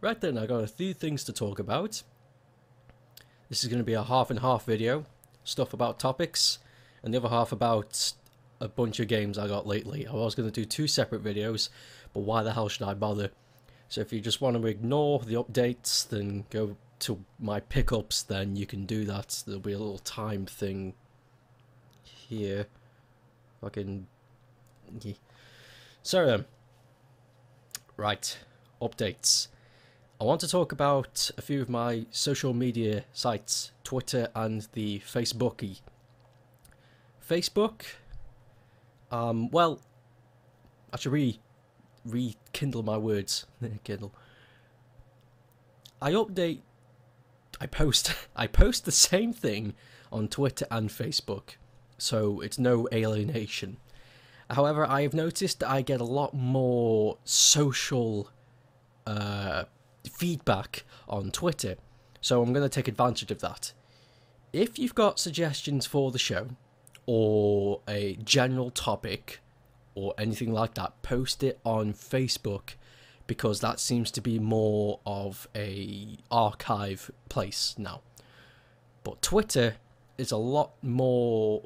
Right then, I got a few things to talk about. This is going to be a half and half video. Stuff about topics, and the other half about a bunch of games I got lately. I was going to do two separate videos, but why the hell should I bother? So if you just want to ignore the updates, then go to my pickups, then you can do that. There'll be a little time thing here. Fucking... So, right, updates. I want to talk about a few of my social media sites, Twitter and the Facebooky. Facebook, well, I should rekindle my words. Kindle. I post the same thing on Twitter and Facebook, so it's no alienation. However, I have noticed that I get a lot more social feedback on Twitter, so I'm going to take advantage of that. If you've got suggestions for the show, or a general topic, or anything like that, post it on Facebook, because that seems to be more of a archive place now. But Twitter is a lot more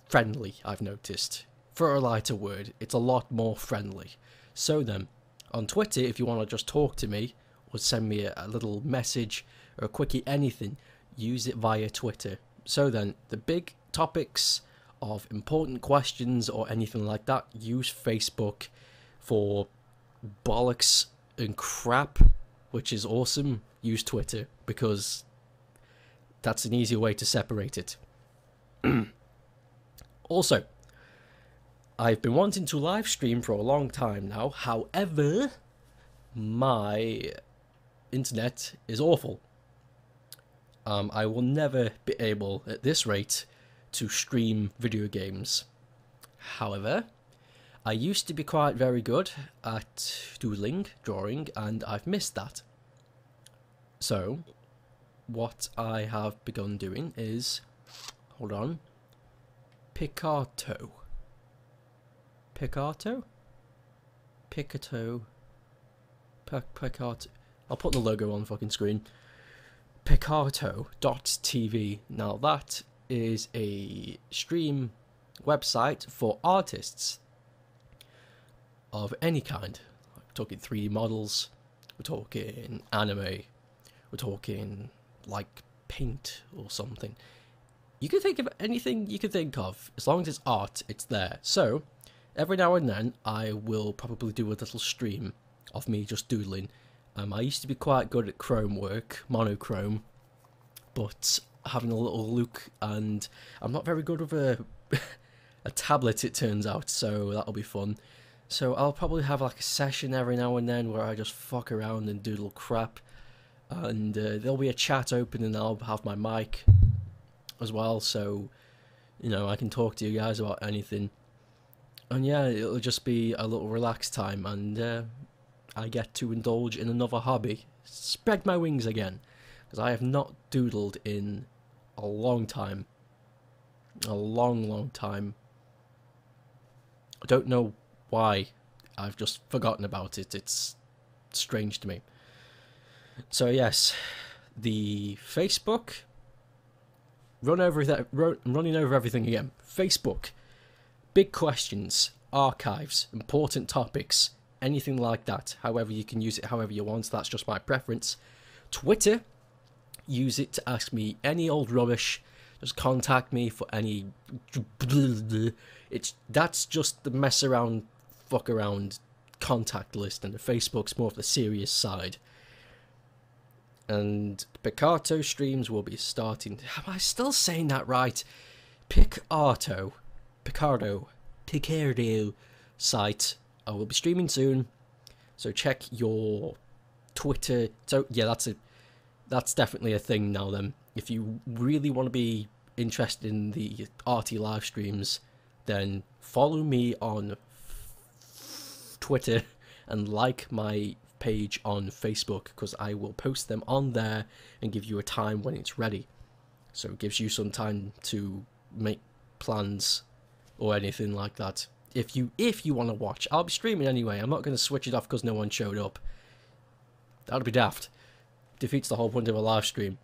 friendly, I've noticed. For a lighter word, it's a lot more friendly. So then, on Twitter, if you want to just talk to me, or send me a little message, or a quickie, anything, use it via Twitter. So then, the big topics of important questions or anything like that, use Facebook. For bollocks and crap, which is awesome, use Twitter, because that's an easier way to separate it. Also, I've been wanting to live stream for a long time now, however, my internet is awful. I will never be able, at this rate, to stream video games. However, I used to be quite very good at doodling, drawing, and I've missed that. So, what I have begun doing is, hold on, Picarto. Picarto? Picarto. Picarto. I'll put the logo on the fucking screen. Picarto.tv. Now that is a stream website for artists of any kind. We're talking 3D models, we're talking anime, we're talking like paint or something. You can think of anything you can think of. As long as it's art, it's there. So, every now and then, I will probably do a little stream of me just doodling. I used to be quite good at chrome work, monochrome, but having a little look, and I'm not very good with a tablet, it turns out, so that'll be fun. So I'll probably have like a session every now and then where I just fuck around and doodle crap, and there'll be a chat open and I'll have my mic as well, so, you know, I can talk to you guys about anything. And yeah, it'll just be a little relaxed time, and I get to indulge in another hobby. Spread my wings again, because I have not doodled in a long time. A long time. I don't know why. I've just forgotten about it. It's strange to me. So yes, the Facebook. Running over everything again. Facebook. Big questions, archives, important topics, anything like that. However, you can use it however you want. That's just my preference. Twitter. Use it to ask me any old rubbish. Just contact me for any... That's just the mess around, fuck around contact list, and the Facebook's more of the serious side. And Picarto streams will be starting... Am I still saying that right? Picarto site. I will be streaming soon, so check your Twitter. So yeah, that's definitely a thing now then. If you really want to be interested in the arty live streams, then follow me on Twitter and like my page on Facebook, because I will post them on there and give you a time when it's ready. So it gives you some time to make plans or anything like that. If you want to watch, I'll be streaming anyway. I'm not going to switch it off because no one showed up. That would be daft. Defeats the whole point of a live stream.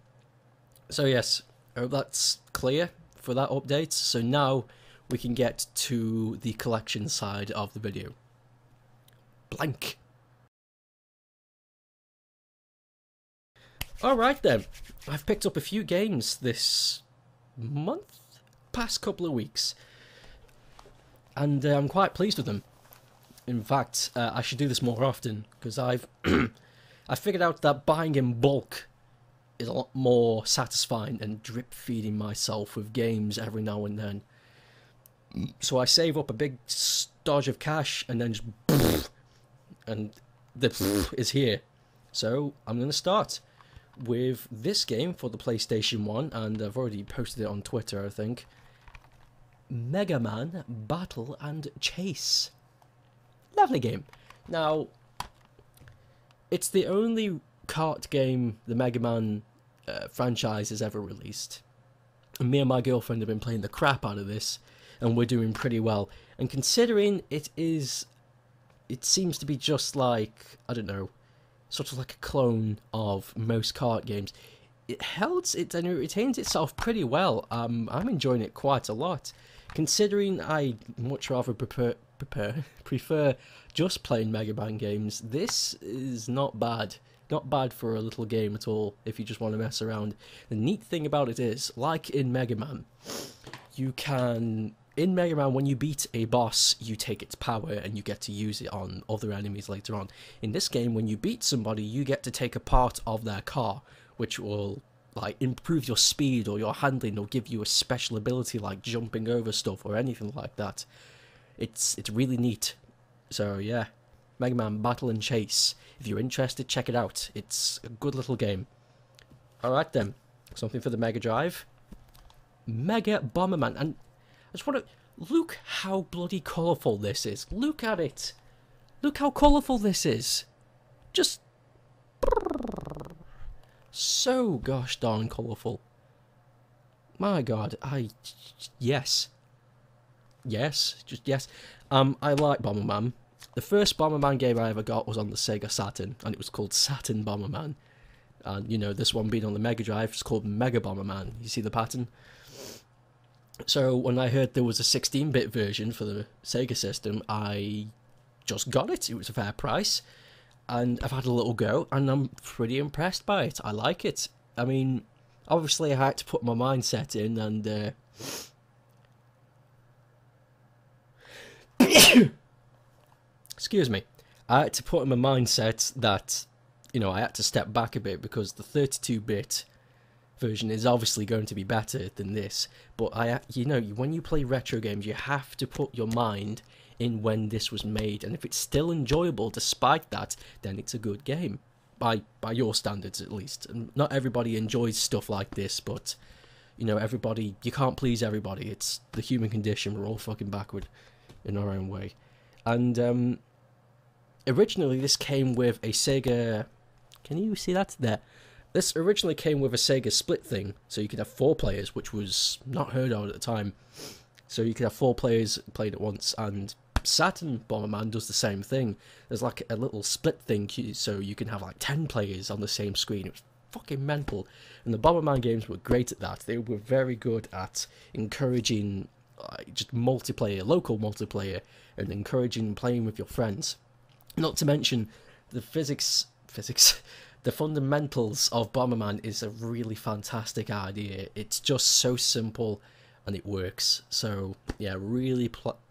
So yes, I hope that's clear for that update. So now we can get to the collection side of the video. Blank. Alright then, I've picked up a few games this month, past couple of weeks, and I'm quite pleased with them. In fact, I should do this more often, because I've I figured out that buying in bulk is a lot more satisfying than drip feeding myself with games every now and then. So I save up a big stodge of cash and then just and the is here. So I'm going to start with this game for the PlayStation 1, and I've already posted it on Twitter, I think. Mega Man Battle and Chase. Lovely game. Now, it's the only kart game the Mega Man franchise has ever released. And me and my girlfriend have been playing the crap out of this, and we're doing pretty well. And considering it seems to be just like, I don't know, sort of like a clone of most kart games. It retains itself pretty well. I'm enjoying it quite a lot, considering I much rather prefer just playing Mega Man games. This is not bad. Not bad for a little game at all, if you just want to mess around. The neat thing about it is, like in Mega Man, in Mega Man, when you beat a boss, you take its power and you get to use it on other enemies later on. In this game, when you beat somebody, you get to take a part of their car, which will like improve your speed or your handling, or give you a special ability like jumping over stuff or anything like that. It's really neat. So yeah, Mega Man Battle and Chase. If you're interested, check it out. It's a good little game. Alright then, something for the Mega Drive. Mega Bomberman. And I just want to look how bloody colourful this is. Look at it. Look how colourful this is. Just so gosh darn colourful. My god, yes. Yes, just yes. I like Bomberman. The first Bomberman game I ever got was on the Sega Saturn, and it was called Saturn Bomberman. And, you know, this one being on the Mega Drive, it's called Mega Bomberman. You see the pattern? So, when I heard there was a 16-bit version for the Sega system, I just got it. It was a fair price. And I've had a little go, and I'm pretty impressed by it. I like it. I mean, obviously I had to put my mindset in, and excuse me. I had to put in my mindset that, you know, I had to step back a bit, because the 32-bit version is obviously going to be better than this. But you know, when you play retro games, you have to put your mind in when this was made, and if it's still enjoyable despite that, then it's a good game by your standards, at least. And not everybody enjoys stuff like this, but you know, you can't please everybody. It's the human condition. We're all fucking backward in our own way. And originally this came with a Sega. Can you see that there? This originally came with a Sega split thing, so you could have 4 players, which was not heard of at the time. So you could have 4 players playing at once, and Saturn Bomberman does the same thing. There's like a little split thing, so you can have like 10 players on the same screen. It was fucking mental. And the Bomberman games were great at that. They were very good at encouraging just multiplayer, local multiplayer, and encouraging playing with your friends. Not to mention the physics, the fundamentals of Bomberman is a really fantastic idea. It's just so simple and it works. So yeah, really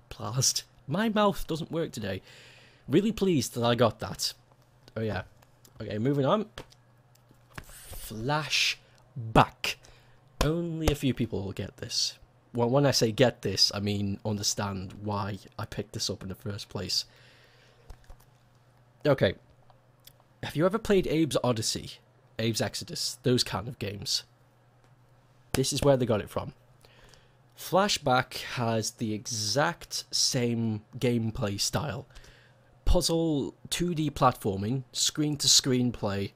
pleased. My mouth doesn't work today. Really pleased that I got that. Oh yeah. Okay, moving on. Flashback. Only a few people will get this. Well, when I say get this, I mean understand why I picked this up in the first place. Okay. Have you ever played Abe's Odyssey? Abe's Exodus? Those kind of games. This is where they got it from. Flashback has the exact same gameplay style. Puzzle, 2D platforming, screen-to-screen play,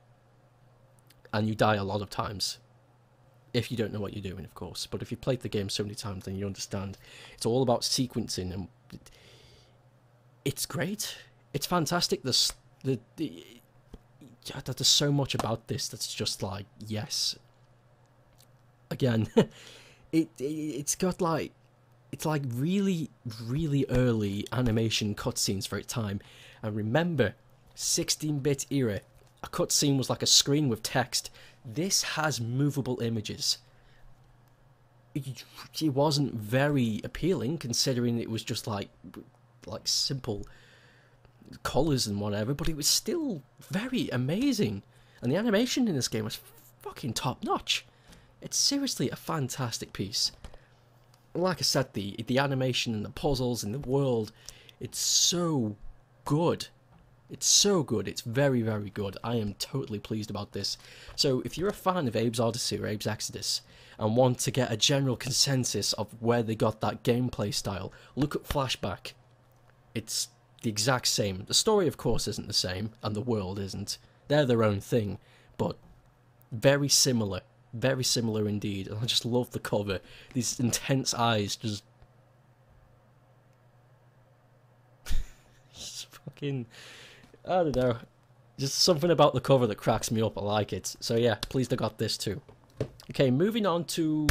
and you die a lot of times. If you don't know what you're doing, of course. But if you played the game so many times, then you understand. It's all about sequencing, and it's great. It's fantastic. there's so much about this that's just like, yes. Again, it's got like, it's like really, really early animation cutscenes for its time. And remember, 16-bit era, a cutscene was like a screen with text. This has movable images. It wasn't very appealing, considering it was just like simple colours and whatever, but it was still very amazing. And the animation in this game was fucking top notch. It's seriously a fantastic piece. Like I said, the animation and the puzzles and the world, it's so good. It's so good. It's very, very good. I am totally pleased about this. So if you're a fan of Abe's Odyssey or Abe's Exodus and want to get a general consensus of where they got that gameplay style, look at Flashback. It's the exact same. The story, of course, isn't the same, and the world isn't. They're their own thing, but very similar. Very similar indeed. And I just love the cover. These intense eyes just... just fucking... I don't know. Just something about the cover that cracks me up. I like it. So yeah, pleased I got this too. Okay, moving on to...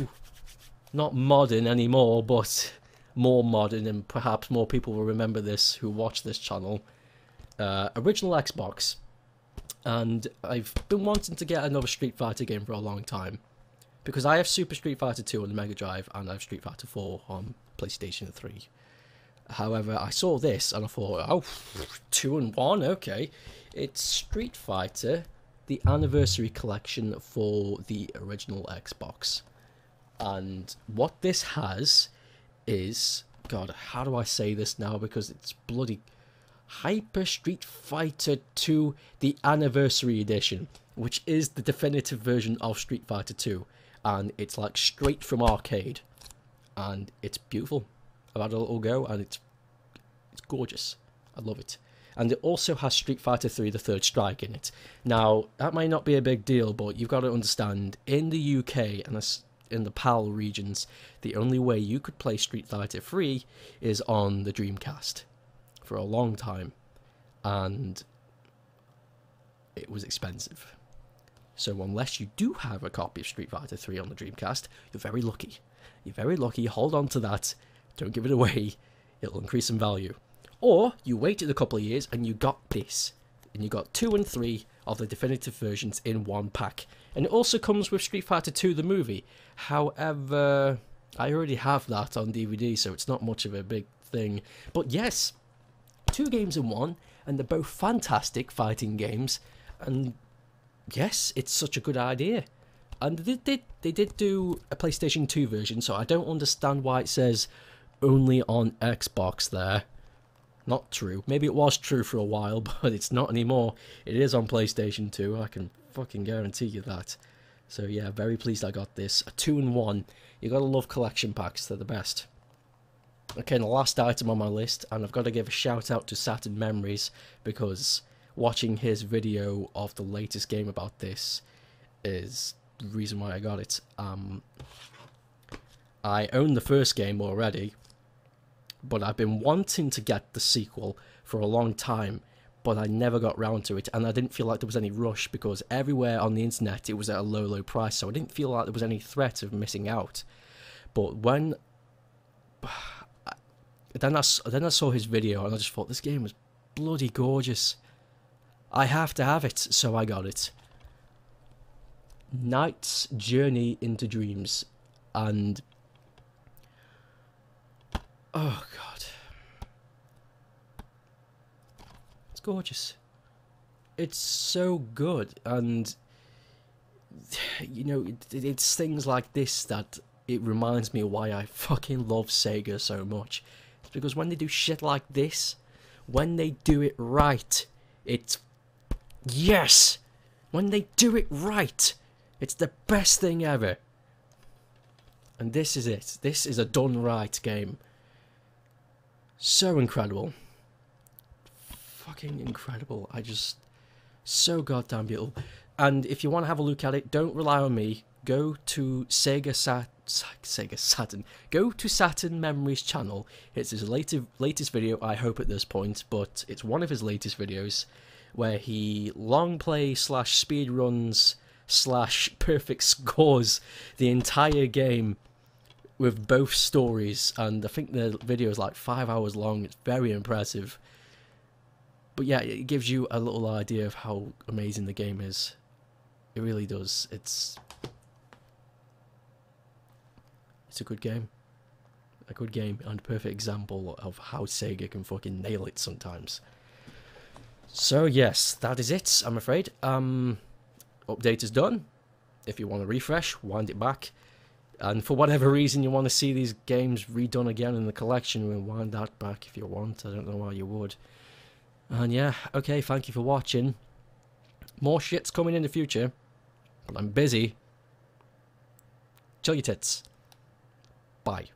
not modern anymore, but more modern, and perhaps more people will remember this who watch this channel. Original Xbox. And I've been wanting to get another Street Fighter game for a long time. Because I have Super Street Fighter 2 on the Mega Drive, and I have Street Fighter 4 on PlayStation 3. However, I saw this, and I thought, oh, 2 in 1, okay. It's Street Fighter, the Anniversary Collection for the original Xbox. And what this has is... God, how do I say this now? Because it's bloody... Hyper Street Fighter 2, the Anniversary Edition, which is the definitive version of Street Fighter 2, and it's like straight from arcade, and it's beautiful. I've had a little go, and it's gorgeous. I love it. And it also has Street Fighter 3, the Third Strike in it. Now, that might not be a big deal, but you've got to understand, in the UK and in the PAL regions, the only way you could play Street Fighter 3 is on the Dreamcast. For a long time, and it was expensive. So unless you do have a copy of Street Fighter 3 on the Dreamcast, you're very lucky. You're very lucky. Hold on to that. Don't give it away. It'll increase in value. Or you waited a couple of years and you got this. And you got 2 and 3 of the definitive versions in one pack. And it also comes with Street Fighter 2 the movie. However, I already have that on DVD, so it's not much of a big thing. But yes, 2 games in 1, and they're both fantastic fighting games, and yes, it's such a good idea. And they did do a PlayStation 2 version, so I don't understand why it says only on Xbox there. Not true. Maybe it was true for a while, but it's not anymore. It is on PlayStation 2, I can fucking guarantee you that. So yeah, very pleased I got this. A 2 in 1. You gotta love collection packs, they're the best. Okay, and the last item on my list, and I've got to give a shout out to Saturn Memories, because watching his video of the latest game about this is the reason why I got it. I own the first game already, but I've been wanting to get the sequel for a long time, but I never got round to it, and I didn't feel like there was any rush, because everywhere on the internet it was at a low price, so I didn't feel like there was any threat of missing out. But when... Then I saw his video and I just thought, this game was bloody gorgeous. I have to have it, so I got it. Knight's Journey into Dreams. And... oh god. It's gorgeous. It's so good, and... you know, it's things like this that it reminds me why I fucking love Sega so much. Because when they do shit like this, when they do it right, it's... yes! When they do it right, it's the best thing ever. And this is it. This is a done right game. So incredible. Fucking incredible. I just... so goddamn beautiful. And if you want to have a look at it, don't rely on me. Go to Sega Saturn. Go to Saturn Memories channel. It's his latest video, I hope, at this point, but it's one of his latest videos. where he long play slash speed runs slash perfect scores the entire game with both stories, and I think the video is like 5 hours long. It's very impressive. But yeah, it gives you a little idea of how amazing the game is. It really does. It's a good game. A good game and a perfect example of how Sega can fucking nail it sometimes. So yes, that is it, I'm afraid. Update is done. If you want to refresh, wind it back. And for whatever reason you want to see these games redone again in the collection, we'll wind that back if you want. I don't know why you would. And yeah, okay, thank you for watching. More shit's coming in the future, but I'm busy. Chill your tits. Bye.